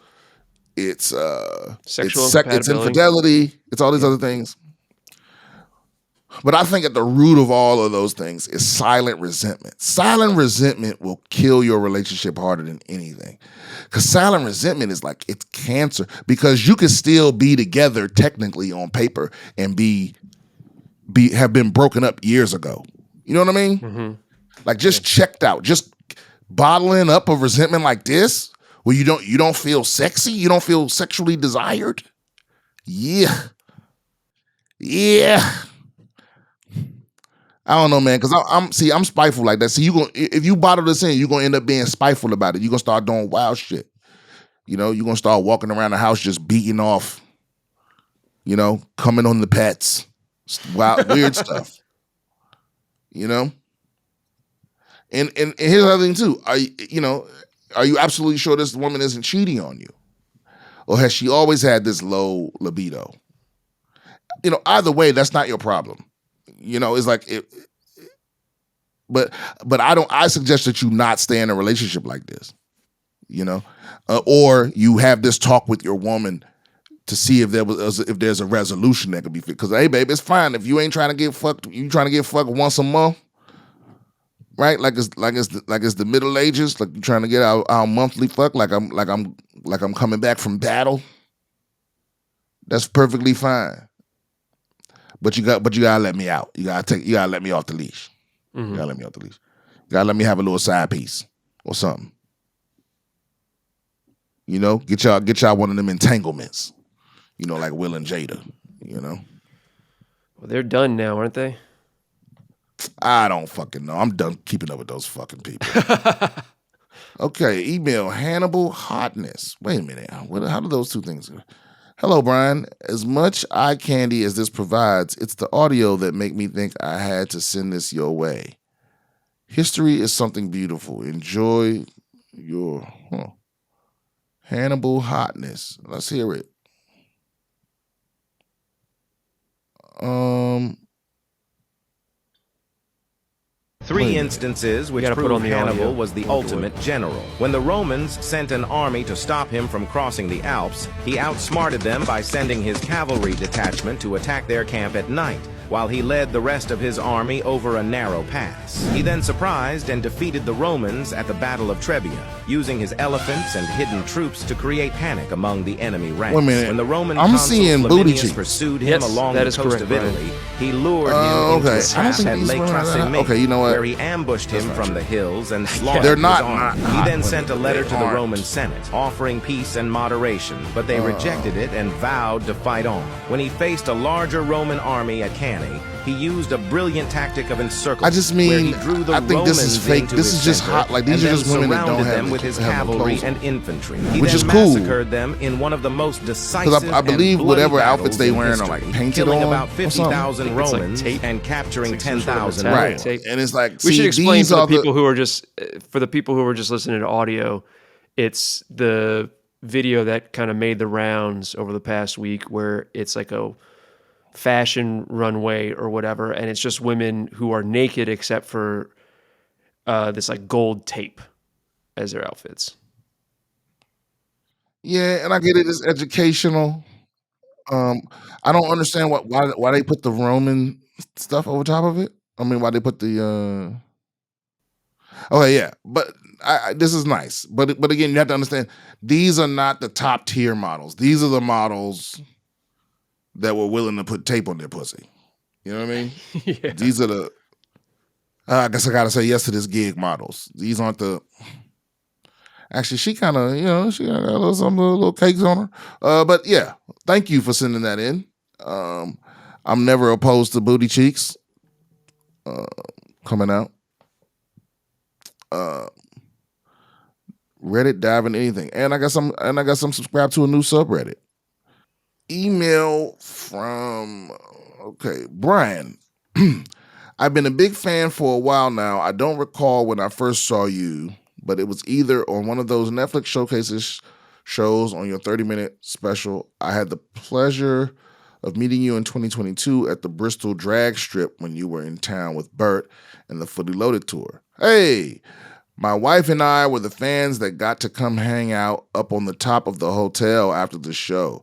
It's sexual it's infidelity. It's all these other things. But I think at the root of all of those things is silent resentment. Silent resentment will kill your relationship harder than anything. Because silent resentment is like, it's cancer. Because you can still be together technically on paper and have been broken up years ago. You know what I mean? Mm-hmm. Like, just checked out. Just bottling up of resentment like this, where you don't feel sexy, you don't feel sexually desired. Yeah. I don't know, man, because I'm spiteful like that. See, if you bottle this in, you're gonna end up being spiteful about it. You're gonna start doing wild shit. You're gonna start walking around the house just beating off, coming on the pets, wild, weird stuff. And here's the other thing too. Are you absolutely sure this woman isn't cheating on you? Or has she always had this low libido? Either way, that's not your problem. It's like but I suggest that you not stay in a relationship like this, or you have this talk with your woman to see if there's a resolution that could be fixed. Because, hey, babe, it's fine if you ain't trying to get fucked. You trying to get fucked once a month, right? Like it's the Middle Ages. Like you trying to get our monthly fuck. Like I'm coming back from battle. That's perfectly fine. But you gotta let me out. You gotta let me off the leash. Mm-hmm. You gotta let me off the leash. You gotta let me have a little side piece or something. Get y'all one of them entanglements. Like Will and Jada. Well, they're done now, aren't they? I don't fucking know. I'm done keeping up with those fucking people. Okay, email Hannibal hotness. Wait a minute. How do those two things? Hello, Brian. As much eye candy as this provides, it's the audio that make me think I had to send this your way. History is something beautiful. Enjoy your Hannibal hotness. Let's hear it. Three instances which gotta put prove on the Hannibal audio. was the ultimate general. When the Romans sent an army to stop him from crossing the Alps, he outsmarted them by sending his cavalry detachment to attack their camp at night, while he led the rest of his army over a narrow pass. He then surprised and defeated the Romans at the Battle of Trebia, using his elephants and hidden troops to create panic among the enemy ranks. Wait a minute. When the Roman I'm consul seeing booty Flaminius cheeks. pursued him Yes, along that the is coast correct, of Brian. Italy, he lured him into Okay. a I don't trap think at these Lake were that. Trasimene, Okay, you know what? where he ambushed him not from true. the hills and slaughtered They're his not army. hot He then women, sent a but letter they to the aren't. Roman Senate, offering peace and moderation, but they rejected it and vowed to fight on. When he faced a larger Roman army at Cannae, he used a brilliant tactic of encirclement. I just where mean, he drew the I think this is Romans fake. into This his is just center hot. Like, these and are then just women that don't surrounded have them with his have no cavalry clothes on. and infantry. He Which then is cool. massacred them in one of the most decisive Because I believe and whatever bloody outfits they battles in wearing are, history, like, painted killing on about or something. 50,000 I think it's like Romans tape. and capturing It's like some sort of 10,000 attack more. Right. tape. And it's like, We should see, explain these for the are people who are just listening to audio. It's the video that kind of made the rounds over the past week, where it's like a fashion runway or whatever, and it's just women who are naked except for this like gold tape as their outfits. Yeah, and I get it. It's educational. Um, I don't understand why they put the Roman stuff over top of it. I mean, why they put the okay, yeah, but this is nice. But again, you have to understand these are not the top tier models. These are the models that were willing to put tape on their pussy. You know what I mean? Yeah. These are the. I guess I gotta say yes to this gig models. These aren't the. Actually, she kind of, she got some little cakes on her. But yeah, thank you for sending that in. I'm never opposed to booty cheeks coming out. Reddit diving anything, and I got some subscribed to a new subreddit. Email from Brian. I've been a big fan for a while now. I don't recall when I first saw you, but it was either on one of those Netflix showcases shows on your 30-minute special. I had the pleasure of meeting you in 2022 at the Bristol drag strip when you were in town with Bert and the Fully Loaded tour. Hey, my wife and I were the fans that got to come hang out up on the top of the hotel after the show.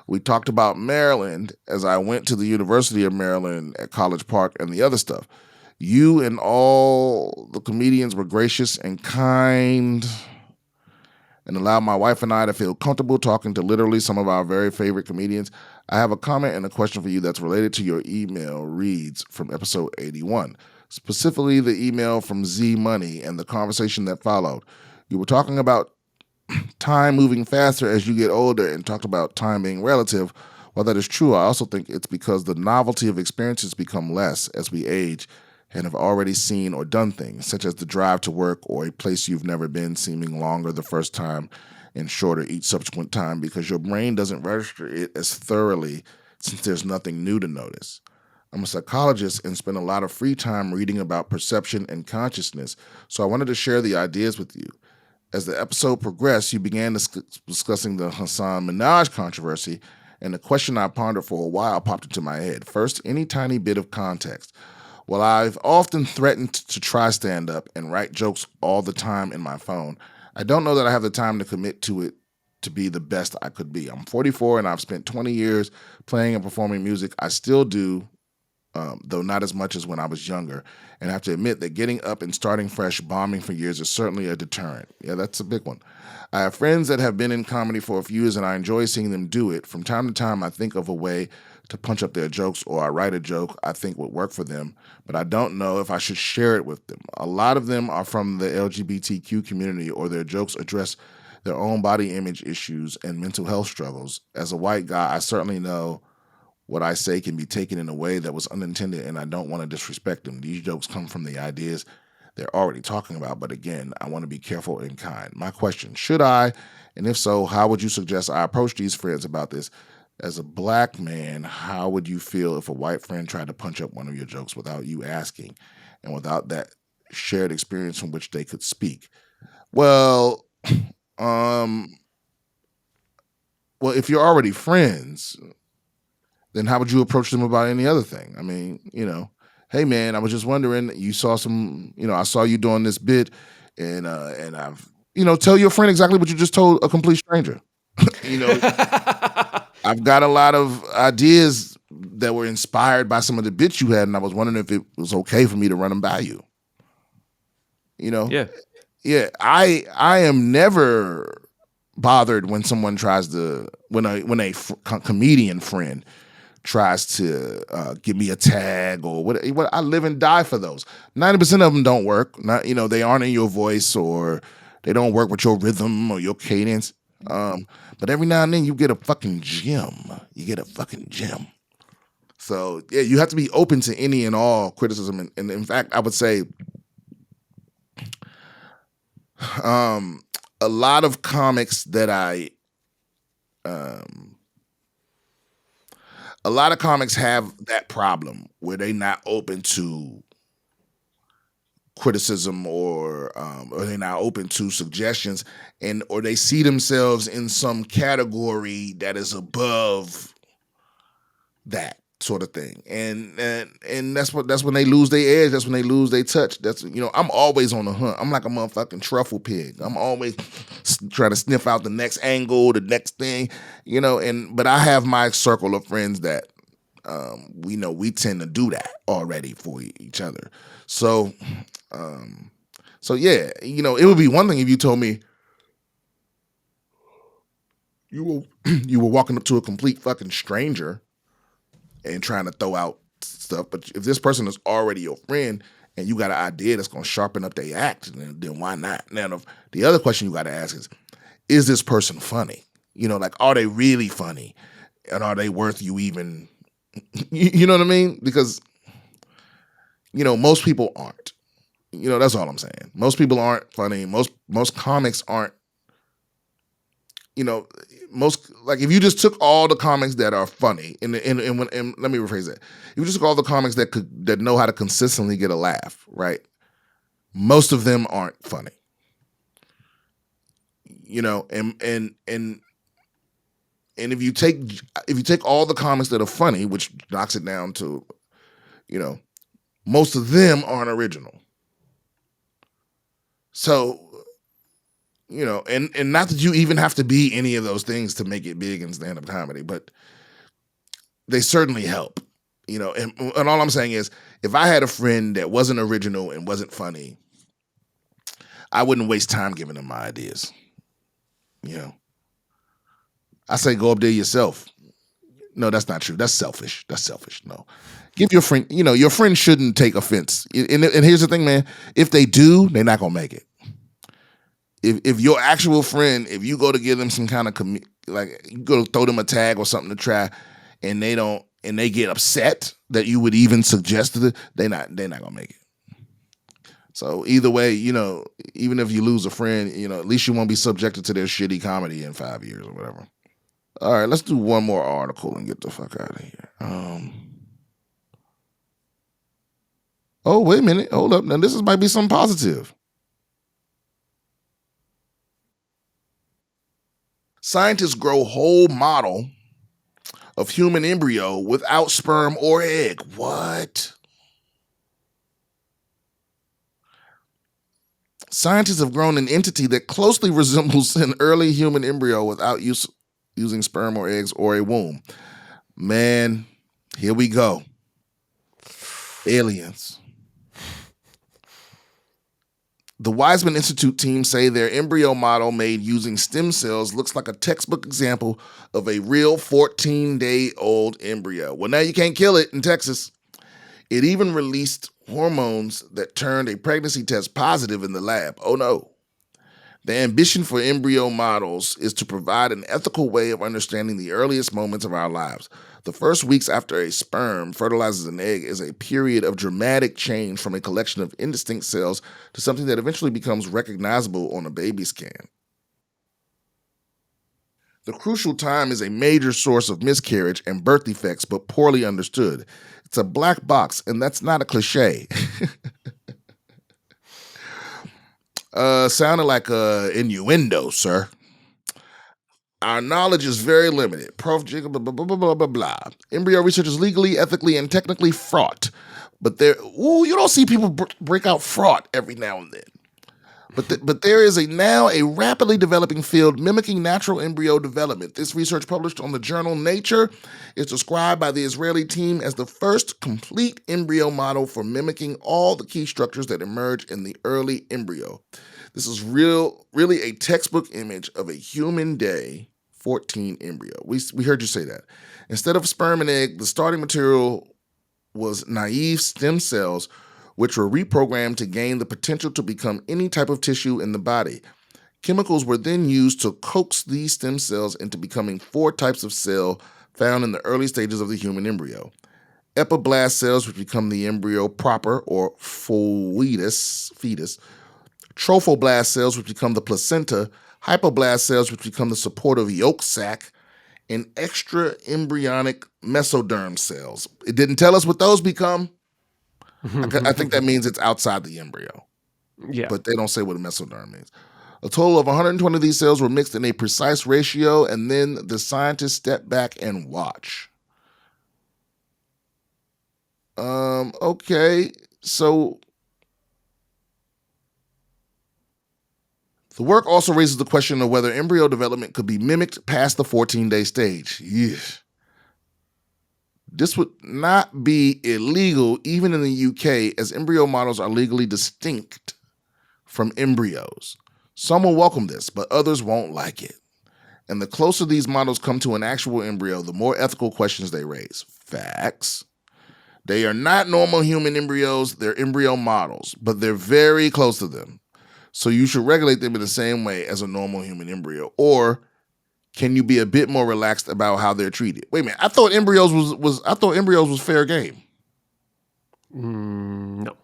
We talked about Maryland as I went to the University of Maryland at College Park and the other stuff. You and all the comedians were gracious and kind and allowed my wife and I to feel comfortable talking to literally some of our very favorite comedians. I have a comment and a question for you that's related to your email reads from episode 81, specifically the email from Z Money and the conversation that followed. You were talking about time moving faster as you get older and talked about time being relative. While that is true, I also think it's because the novelty of experiences become less as we age and have already seen or done things, such as the drive to work or a place you've never been seeming longer the first time and shorter each subsequent time because your brain doesn't register it as thoroughly since there's nothing new to notice. I'm a psychologist and spend a lot of free time reading about perception and consciousness, so I wanted to share the ideas with you. As the episode progressed, you began discussing the Hassan Minaj controversy, and the question I pondered for a while popped into my head. First, any tiny bit of context. While I've often threatened to try stand-up and write jokes all the time in my phone, I don't know that I have the time to commit to it to be the best I could be. I'm 44 and I've spent 20 years playing and performing music. I still do, though not as much as when I was younger. And I have to admit that getting up and starting fresh, bombing for years is certainly a deterrent. Yeah, that's a big one. I have friends that have been in comedy for a few years and I enjoy seeing them do it. From time to time, I think of a way to punch up their jokes or I write a joke I think would work for them, but I don't know if I should share it with them. A lot of them are from the LGBTQ community or their jokes address their own body image issues and mental health struggles. As a white guy, I certainly know what I say can be taken in a way that was unintended, and I don't want to disrespect them. These jokes come from the ideas they're already talking about, but again, I want to be careful and kind. My question, should I, and if so, how would you suggest I approach these friends about this? As a black man, how would you feel if a white friend tried to punch up one of your jokes without you asking and without that shared experience from which they could speak? Well, um, well, if you're already friends, then how would you approach them about any other thing? I mean, hey man, I was just wondering, you saw some, I saw you doing this bit, and I've, tell your friend exactly what you just told a complete stranger. I've got a lot of ideas that were inspired by some of the bits you had, and I was wondering if it was okay for me to run them by you. Yeah. Yeah, I am never bothered when someone tries to when a comedian friend tries to give me a tag or what. I live and die for those. 90% of them don't work. Not they aren't in your voice, or they don't work with your rhythm or your cadence. But every now and then you get a fucking gem. You get a fucking gem. So yeah, you have to be open to any and all criticism. And in fact, I would say a lot of comics that a lot of comics have that problem where they're not open to criticism, or they're not open to suggestions, or they see themselves in some category that is above that sort of thing, and that's when they lose their edge. That's when they lose their touch. That's I'm always on the hunt. I'm like a motherfucking truffle pig. I'm always trying to sniff out the next angle, the next thing, but I have my circle of friends that we tend to do that already for each other. So yeah, it would be one thing if you told me you were walking up to a complete fucking stranger and trying to throw out stuff. But if this person is already your friend and you got an idea that's going to sharpen up their act, then why not? Now, the other question you got to ask is this person funny? Like, are they really funny? And are they worth you even, you know what I mean? Because, most people aren't. That's all I'm saying. Most people aren't funny. Most comics aren't, like if you just took all the comics that are funny and let me rephrase that. If you just took all the comics that know how to consistently get a laugh, right? Most of them aren't funny. And if you take all the comics that are funny, which knocks it down to, most of them aren't original. So, and not that you even have to be any of those things to make it big in stand-up comedy, but they certainly help, and all I'm saying is, if I had a friend that wasn't original and wasn't funny, I wouldn't waste time giving them my ideas. I say go up there yourself. No, that's not true. That's selfish. No. Give your friend, your friend shouldn't take offense. And here's the thing, man. If they do, they're not going to make it. If your actual friend, if you go to give them some kind of, you go to throw them a tag or something to try, and they don't, and they get upset that you would even suggest it, they're not going to make it. So either way, even if you lose a friend, at least you won't be subjected to their shitty comedy in 5 years or whatever. All right, let's do one more article and get the fuck out of here. Oh, wait a minute. Hold up. Now, might be something positive. Scientists grow whole model of human embryo without sperm or egg. What? Scientists have grown an entity that closely resembles an early human embryo without using sperm or eggs or a womb. Man, here we go. Aliens. The Weizmann Institute team say their embryo model made using stem cells looks like a textbook example of a real 14-day-old embryo. Well, now you can't kill it in Texas. It even released hormones that turned a pregnancy test positive in the lab. Oh no. The ambition for embryo models is to provide an ethical way of understanding the earliest moments of our lives. The first weeks after a sperm fertilizes an egg is a period of dramatic change from a collection of indistinct cells to something that eventually becomes recognizable on a baby scan. The crucial time is a major source of miscarriage and birth defects, but poorly understood. It's a black box, and that's not a cliche. Sounded like a innuendo, sir. Our knowledge is very limited. Prof. Blah, blah, blah, blah, blah, blah. Embryo research is legally, ethically, and technically fraught. But you don't see people break out fraught every now and then. But there is now a rapidly developing field mimicking natural embryo development. This research, published on the journal Nature, is described by the Israeli team as the first complete embryo model for mimicking all the key structures that emerge in the early embryo. This is really a textbook image of a human day 14 embryo. We heard you say that. Instead of sperm and egg, the starting material was naive stem cells, which were reprogrammed to gain the potential to become any type of tissue in the body. Chemicals were then used to coax these stem cells into becoming 4 types of cell found in the early stages of the human embryo. Epiblast cells, which become the embryo proper, or fetus. Trophoblast cells, which become the placenta. Hypoblast cells, which become the supportive yolk sac. And extra embryonic mesoderm cells. It didn't tell us what those become. I think that means it's outside the embryo. Yeah. But they don't say what a mesoderm means. A total of 120 of these cells were mixed in a precise ratio, and then the scientists step back and watch. Okay, so the work also raises the question of whether embryo development could be mimicked past the 14-day stage. Yeesh. This would not be illegal even in the UK, as embryo models are legally distinct from embryos. Some will welcome this, but others won't like it. And the closer these models come to an actual embryo, the more ethical questions they raise. Facts. They are not normal human embryos, they're embryo models, but they're very close to them. So you should regulate them in the same way as a normal human embryo. Or can you be a bit more relaxed about how they're treated? Wait a minute, I thought embryos was fair game. No.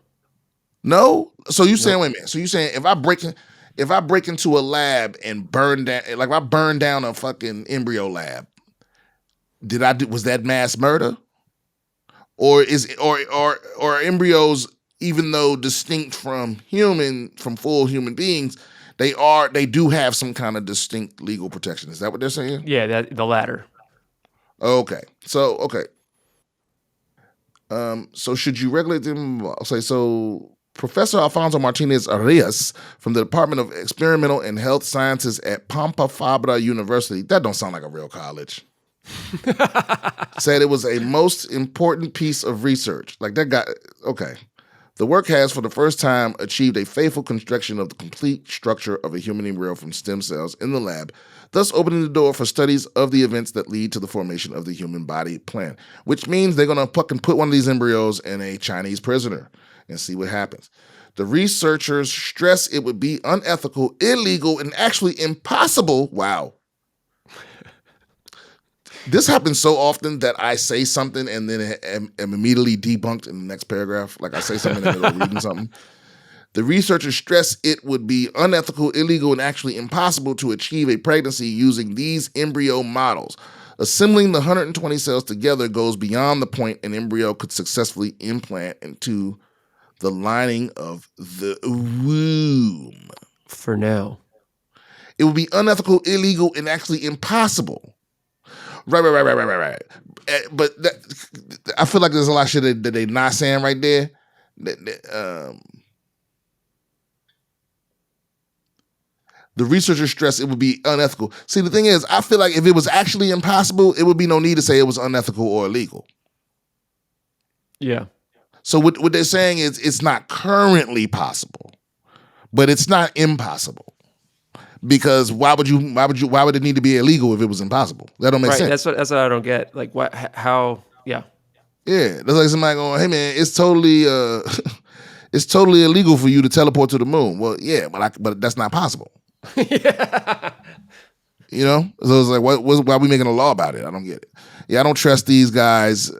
No? So you saying, wait a minute. So you saying if I break into a lab and burn down, like if I burn down a fucking embryo lab, was that mass murder? Or are embryos, even though distinct from full human beings, they do have some kind of distinct legal protection. Is that what they're saying? Yeah, the latter. Okay. So should you regulate them? So Professor Alfonso Martinez Arias from the Department of Experimental and Health Sciences at Pampa Fabra University, that don't sound like a real college, said it was a most important piece of research. Like that guy, okay. The work has, for the first time, achieved a faithful construction of the complete structure of a human embryo from stem cells in the lab, thus opening the door for studies of the events that lead to the formation of the human body plan, which means they're going to fucking put one of these embryos in a Chinese prisoner and see what happens. The researchers stress it would be unethical, illegal, and actually impossible. Wow. This happens so often that I say something and then am immediately debunked in the next paragraph. Like I say something in the middle of reading something. The researchers stress it would be unethical, illegal, and actually impossible to achieve a pregnancy using these embryo models. Assembling the 120 cells together goes beyond the point an embryo could successfully implant into the lining of the womb. For now. It would be unethical, illegal, and actually impossible. Right. But I feel like there's a lot of shit that they're not saying right there. The researchers stress it would be unethical. See, the thing is, I feel like if it was actually impossible, it would be no need to say it was unethical or illegal. Yeah. So what they're saying is it's not currently possible, but it's not impossible. Because why would it need to be illegal if it was impossible? That don't make sense. That's what I don't get. Like what? How? Yeah. Yeah, that's like somebody going, "Hey man, it's totally illegal for you to teleport to the moon." Well, yeah, but that's not possible. Yeah. You know, so it's like, why are we making a law about it? I don't get it. Yeah, I don't trust these guys.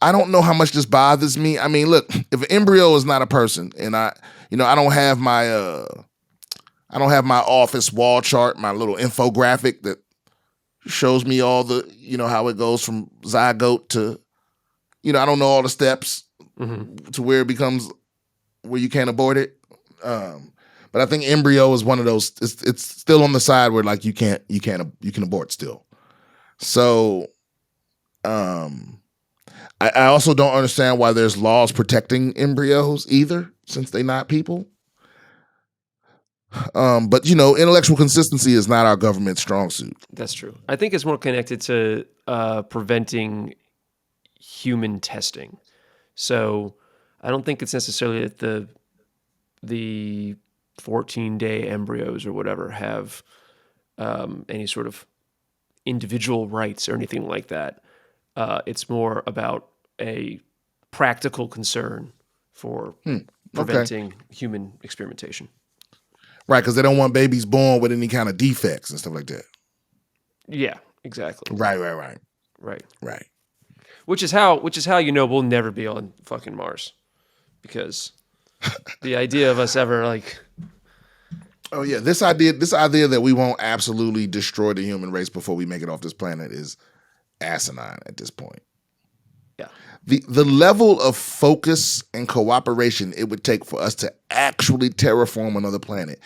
I don't know how much this bothers me. I mean, look, if an embryo is not a person, and I don't have my I don't have my office wall chart, my little infographic that shows me all the, how it goes from zygote to, I don't know all the steps to where it becomes where you can't abort it. But I think embryo is one of those. It's still on the side where like you can abort still. So, I also don't understand why there's laws protecting embryos either, since they're not people. But intellectual consistency is not our government's strong suit. That's true. I think it's more connected to preventing human testing. So I don't think it's necessarily that the 14-day embryos or whatever have any sort of individual rights or anything like that. It's more about a practical concern for preventing human experimentation. Right, because they don't want babies born with any kind of defects and stuff like that. Yeah, exactly. Right. Which is how we'll never be on fucking Mars, because the idea of us ever like. Oh yeah, this idea that we won't absolutely destroy the human race before we make it off this planet is asinine at this point. Yeah. The level of focus and cooperation it would take for us to actually terraform another planet,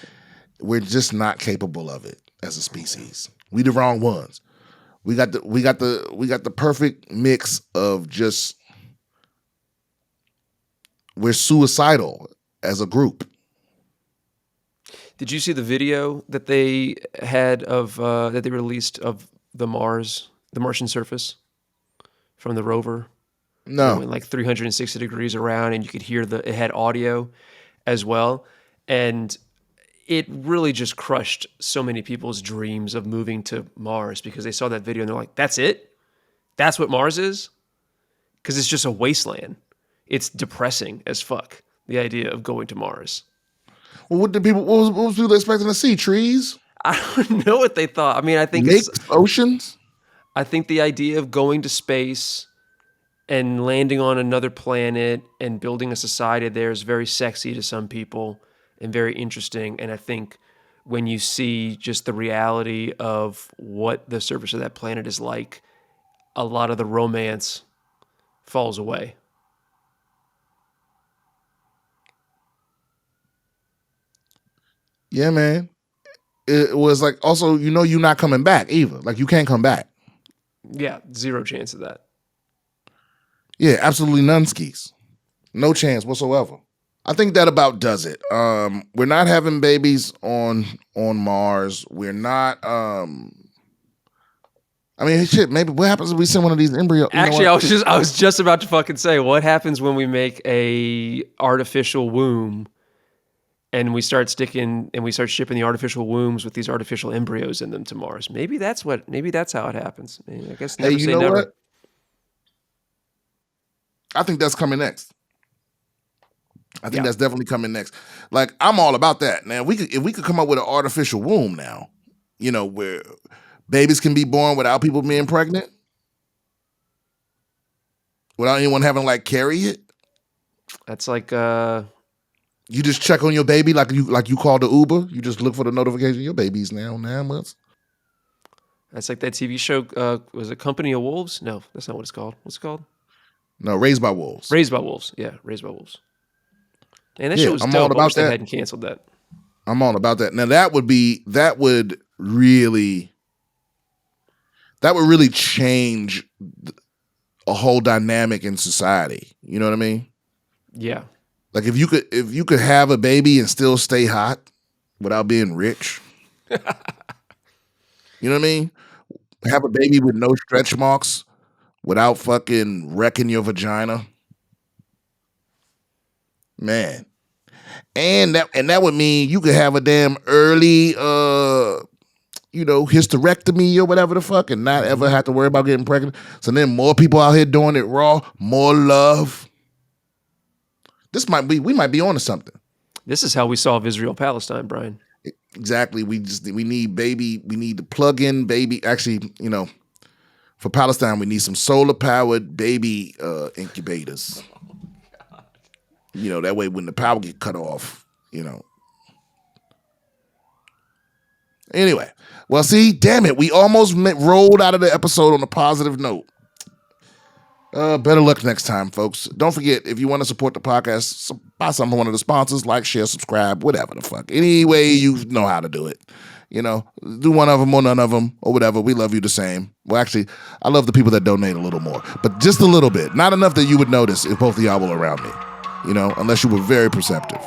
we're just not capable of it as a species. We the wrong ones. We got the perfect mix of just we're suicidal as a group. Did you see the video that they had of that they released of the Martian surface from the rover? No. It went like 360 degrees around, and you could hear it had audio as well. And it really just crushed so many people's dreams of moving to Mars, because they saw that video and they're like, that's it? That's what Mars is? Because it's just a wasteland. It's depressing as fuck, the idea of going to Mars. Well, what was people expecting to see? Trees? I don't know what they thought. I mean, I think lakes, oceans? I think the idea of going to space and landing on another planet and building a society there is very sexy to some people and very interesting. And I think when you see just the reality of what the surface of that planet is like, a lot of the romance falls away. Yeah, man. It was like, also, you're not coming back either. Like, you can't come back. Yeah, zero chance of that. Yeah, absolutely none skis. No chance whatsoever. I think that about does it. We're not having babies on Mars. We're not. I mean, shit. Maybe what happens if we send one of these embryos? Actually, I was just about to fucking say, what happens when we make a artificial womb, and we start shipping the artificial wombs with these artificial embryos in them to Mars? Maybe that's how it happens. I mean, I guess never say never. What? I think that's coming next. I think that's definitely coming next. Like, I'm all about that. Now, if we could come up with an artificial womb now, where babies can be born without people being pregnant, without anyone having to carry it. That's like you just check on your baby like you call the Uber. You just look for the notification. Your baby's now 9 months. That's like that TV show. Was it Company of Wolves? No, that's not what it's called. What's it called? No, Raised by Wolves. Raised by Wolves. Yeah, Raised by Wolves. And that show was dope. I wish they hadn't canceled that. I'm all about that. Now that would really change a whole dynamic in society. You know what I mean? Yeah. Like if you could have a baby and still stay hot without being rich. You know what I mean? Have a baby with no stretch marks without fucking wrecking your vagina. Man. And that would mean you could have a damn early hysterectomy or whatever the fuck, and not ever have to worry about getting pregnant. So then more people out here doing it raw, more love. We might be onto something. This is how we solve Israel-Palestine, Brian. Exactly. We need the plug-in baby. Actually, for Palestine, we need some solar-powered baby incubators. That way when the power get cut off, Anyway, well, see, damn it, we almost rolled out of the episode on a positive note. Better luck next time, folks. Don't forget, if you want to support the podcast, buy something from one of the sponsors, like, share, subscribe, whatever the fuck. Any way you know how to do it. You know, do one of them or none of them or whatever. We love you the same. Well, actually, I love the people that donate a little more, but just a little bit. Not enough that you would notice if both of y'all were around me, you know, unless you were very perceptive.